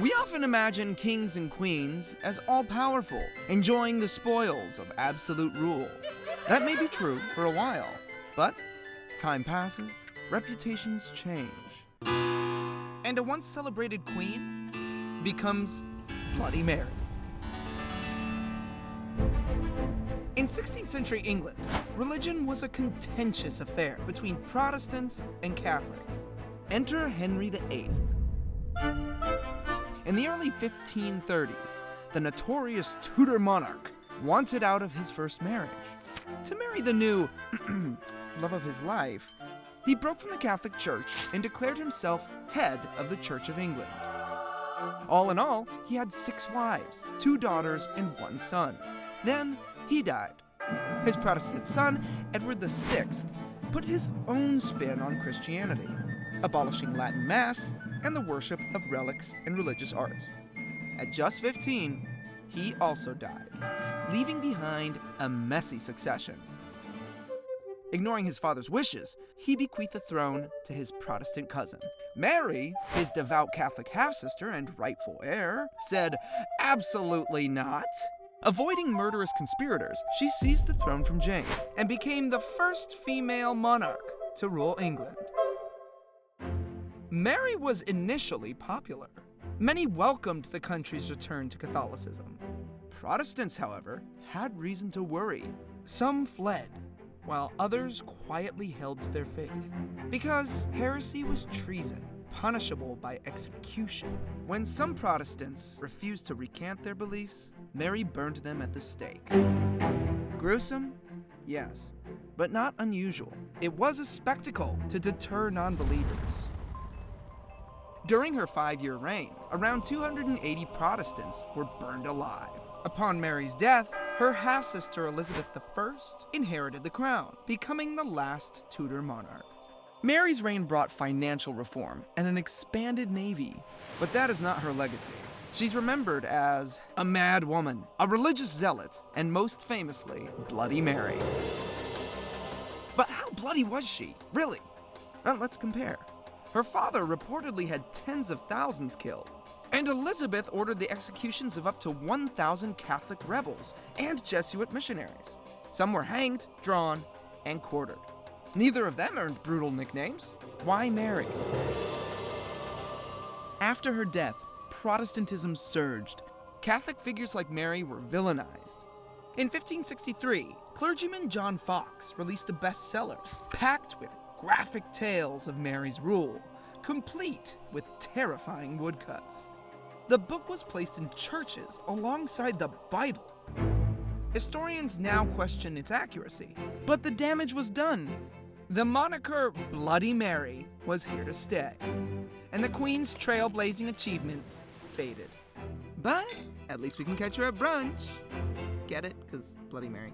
We often imagine kings and queens as all-powerful, enjoying the spoils of absolute rule. That may be true for a while, but time passes, reputations change, and a once celebrated queen becomes Bloody Mary. In 16th century England, religion was a contentious affair between Protestants and Catholics. Enter Henry VIII. In the early 1530s, the notorious Tudor monarch wanted out of his first marriage. To marry the new love of his life, he broke from the Catholic Church and declared himself head of the Church of England. All in all, he had 6 wives, 2 daughters, and 1 son. Then he died. His Protestant son, Edward VI, put his own spin on Christianity, abolishing Latin Mass and the worship of relics and religious art. At just 15, he also died, leaving behind a messy succession. Ignoring his father's wishes, he bequeathed the throne to his Protestant cousin. Mary, his devout Catholic half-sister and rightful heir, said, "Absolutely not." Avoiding murderous conspirators, she seized the throne from Jane and became the first female monarch to rule England. Mary was initially popular. Many welcomed the country's return to Catholicism. Protestants, however, had reason to worry. Some fled, while others quietly held to their faith. Because heresy was treason, punishable by execution. When some Protestants refused to recant their beliefs, Mary burned them at the stake. Gruesome? Yes, but not unusual. It was a spectacle to deter non-believers. During her 5-year reign, around 280 Protestants were burned alive. Upon Mary's death, her half-sister Elizabeth I inherited the crown, becoming the last Tudor monarch. Mary's reign brought financial reform and an expanded navy, but that is not her legacy. She's remembered as a mad woman, a religious zealot, and most famously, Bloody Mary. But how bloody was she, really? Well, let's compare. Her father reportedly had tens of thousands killed, and Elizabeth ordered the executions of up to 1,000 Catholic rebels and Jesuit missionaries. Some were hanged, drawn, and quartered. Neither of them earned brutal nicknames. Why Mary? After her death, Protestantism surged. Catholic figures like Mary were villainized. In 1563, clergyman John Foxe released a bestseller packed with graphic tales of Mary's rule, complete with terrifying woodcuts. The book was placed in churches alongside the Bible. Historians now question its accuracy, but the damage was done. The moniker Bloody Mary was here to stay, and the Queen's trailblazing achievements faded. But at least we can catch her at brunch. Get it? 'Cause Bloody Mary.